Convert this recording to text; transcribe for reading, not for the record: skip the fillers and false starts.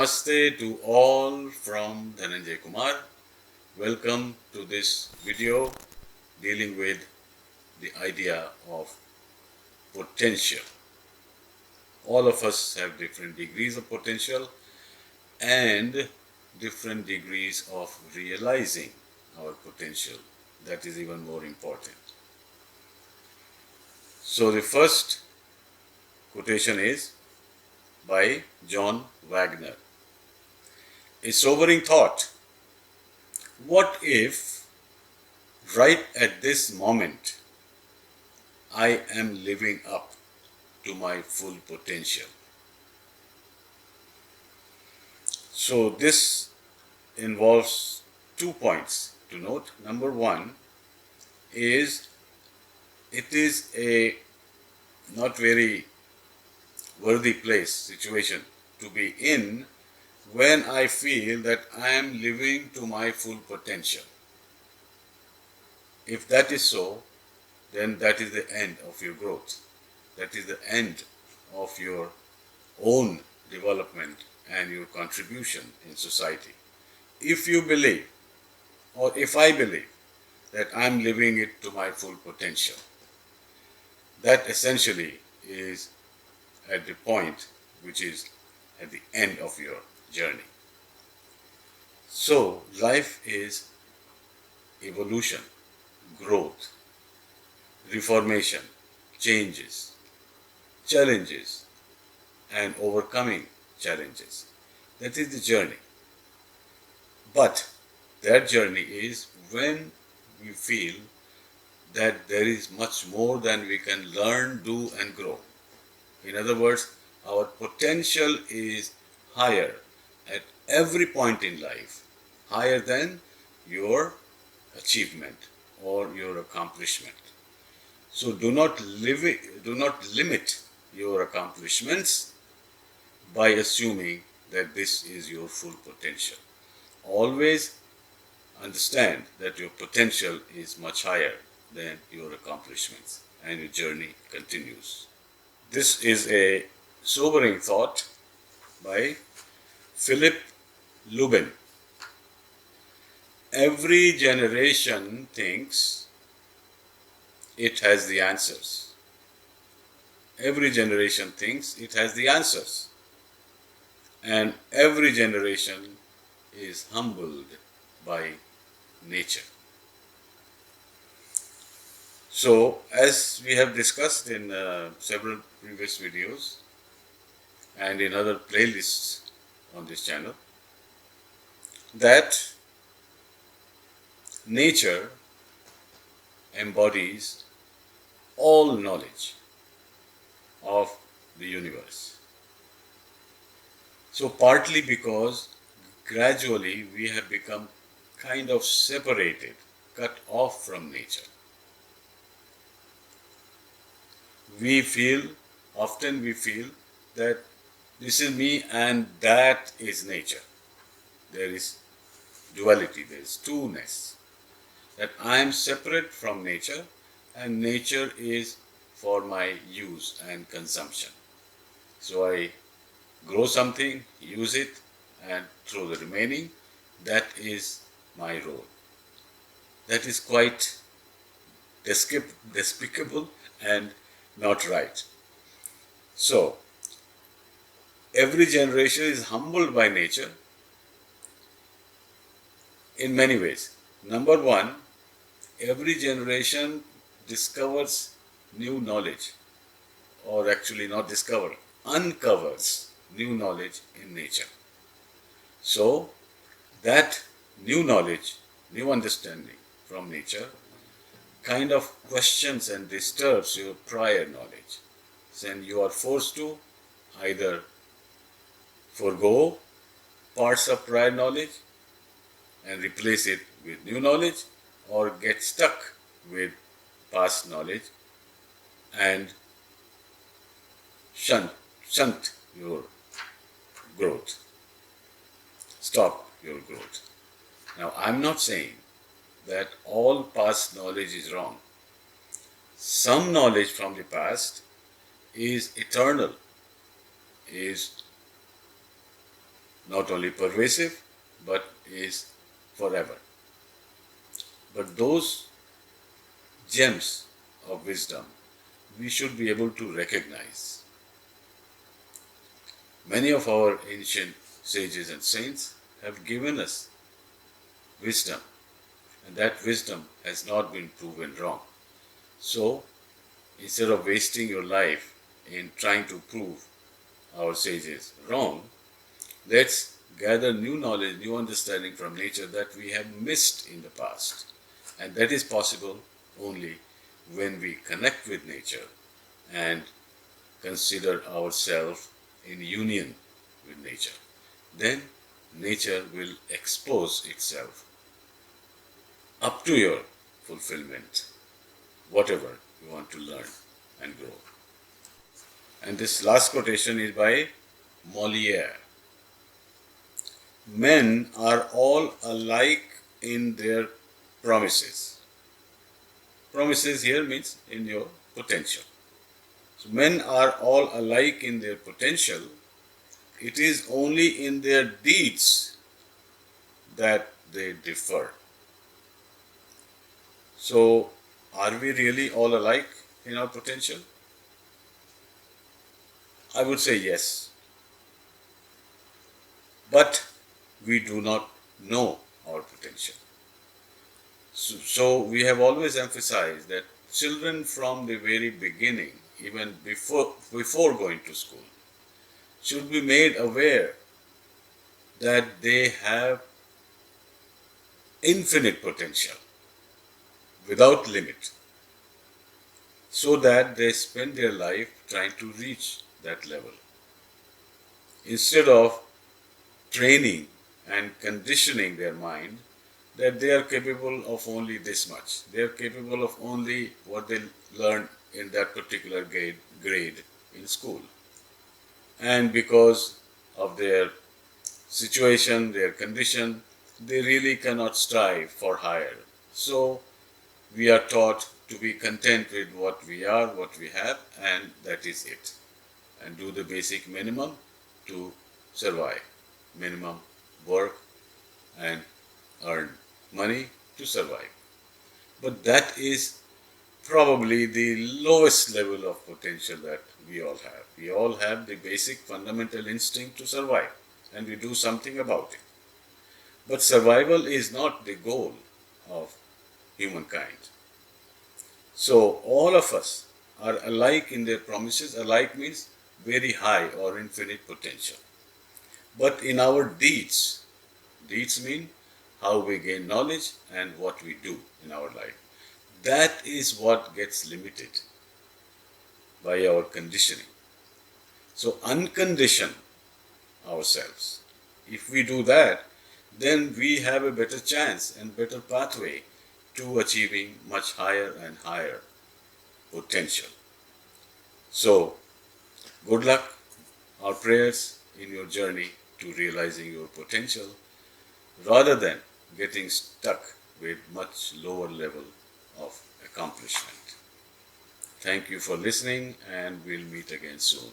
Namaste to all from Dhananjay Kumar. Welcome to this video dealing with the idea of potential. All of us have different degrees of potential and different degrees of realizing our potential. That is even more important. So the first quotation is by John Wagner. A sobering thought. What if right at this moment I am living up to my full potential? So this involves 2 points to note. Number one is it is a not very worthy situation to be in when I feel that I am living to my full potential. If that is so, then that is the end of your growth. That is the end of your own development and your contribution in society. If you believe, or if I believe, that I am living it to my full potential, that essentially is at the point which is at the end of your journey. So life is evolution, growth, reformation, changes, challenges, and overcoming challenges. That is the journey. But that journey is when we feel that there is much more than we can learn, do, and grow. In other words, our potential is higher at every point in life, higher than your achievement or your accomplishment. So do not limit your accomplishments by assuming that this is your full potential. Always understand that your potential is much higher than your accomplishments, and your journey continues. This is a sobering thought by Philip Lubin. Every generation thinks it has the answers. Every generation thinks it has the answers. And every generation is humbled by nature. So, as we have discussed in several previous videos and in other playlists on this channel, that nature embodies all knowledge of the universe. So partly because gradually we have become kind of separated, cut off from nature. Often we feel that this is me and that is nature. There is duality, there is two-ness. That I am separate from nature and nature is for my use and consumption. So I grow something, use it, and throw the remaining. That is my role. That is quite despicable and not right. So, every generation is humbled by nature in many ways. Number one, every generation discovers new knowledge, or actually not discover, uncovers new knowledge in nature. So, that new knowledge, new understanding from nature kind of questions and disturbs your prior knowledge. Then you are forced to either forego parts of prior knowledge and replace it with new knowledge, or get stuck with past knowledge and shunt your growth, stop your growth. Now, I'm not saying that all past knowledge is wrong. Some knowledge from the past is eternal, is not only pervasive, but is forever. But those gems of wisdom we should be able to recognize. Many of our ancient sages and saints have given us wisdom, and that wisdom has not been proven wrong. So, instead of wasting your life in trying to prove our sages wrong, let's gather new knowledge, new understanding from nature that we have missed in the past. And that is possible only when we connect with nature and consider ourselves in union with nature. Then nature will expose itself up to your fulfillment, whatever you want to learn and grow. And this last quotation is by Molière. Men are all alike in their promises. Promises here means in your potential. So men are all alike in their potential. It is only in their deeds that they differ. So, are we really all alike in our potential? I would say yes. But we do not know our potential. So we have always emphasized that children from the very beginning, even before going to school, should be made aware that they have infinite potential without limit, so that they spend their life trying to reach that level instead of training and conditioning their mind that they are capable of only this much. They are capable of only what they learn in that particular grade in school. And because of their situation, their condition, they really cannot strive for higher. So we are taught to be content with what we are, what we have, and that is it. And do the basic minimum to survive. Minimum work and earn money to survive. But that is probably the lowest level of potential that we all have. We all have the basic fundamental instinct to survive, and we do something about it. But survival is not the goal of humankind. So all of us are alike in their promises. Alike means very high or infinite potential. But in our deeds, deeds mean how we gain knowledge and what we do in our life. That is what gets limited by our conditioning. So uncondition ourselves. If we do that, then we have a better chance and better pathway to achieving much higher and higher potential. So, good luck, our prayers in your journey to realizing your potential rather than getting stuck with much lower level of accomplishment. Thank you for listening, and we'll meet again soon.